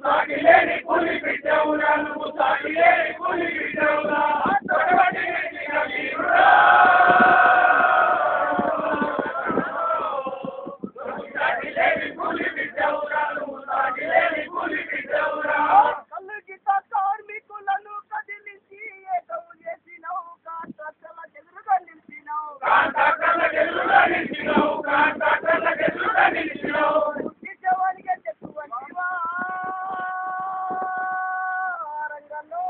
సాగిలేని కూలి బిడ్డవురా నువ్వు సాగిలేని కూలి బిడ్డవురా తొడబడి నెట్టిన వీరుడా నువ్వు సాగిలేని కూలి బిడ్డవురా నువ్వు సాగిలేని కూలి బిడ్డవురా కలుగిత కార్మికులను కదిలించి ఏకము చేసినావు కాంట్రాక్టర్ల గెలుగా నిలిచినావు కాంట్రాక్టర్ల గెలుగా నిలిచినావు నిజవానిగా చెప్పువంటివా రంగంలో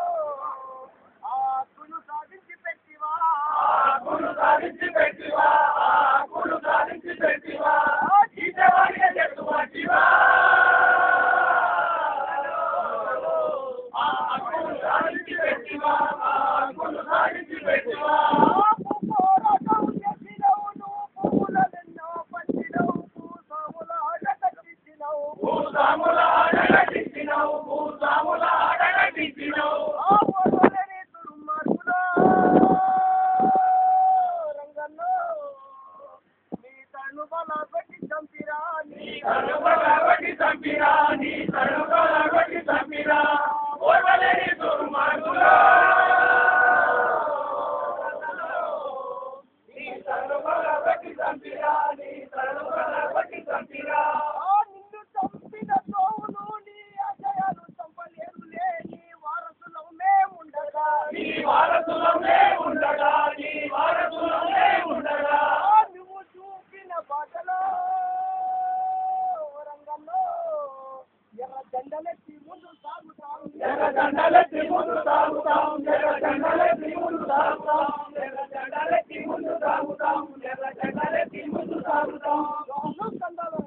ఆకులు సాధించి పెట్టివా ఆకులు సాధించి పెట్టివా ఆకులు సాధించి పెట్టివా నిజవానిగా చెప్పువంటివా ఆకులు సాధించి పెట్టివా ఆకులు సాధించి పెట్టివా భూస్వాముల ఆడగట్టించినావు భూస్వాముల ఆడగట్టించినావు రంగంలో నీ తనుబల పెట్టి చంపిరా నీ తనుబలగొట్టి చంపిరా నీ తనుబలగొట్టి చంపిరా ఓర్వలేని దుర్మార్గులా నీ తనుబలగొట్టి చంపిరా నీ తనుబలగొట్టి చంపిరా నిన్ను చంపిన తోవును నీ అజయాలు చంపలేరులే నీ వారసులం మేముండగా నీ వారసులమే ఉండగా నీ వారసులమే ఉండగా నువ్వు చూపిన బాటలో రంగంలో ఎర్ర జెండలెత్తి ముందు సాగుతాం ఎర్ర జెండలెత్తి ముందు సాగుతాం ఎర్ర జెండలెత్తి ముందు సాగుతాం ఎర్ర జెండలెత్తి ముందు సాగుతాం ఎర్ర జెండలెత్తి ముందు సాగుతాం కందాలు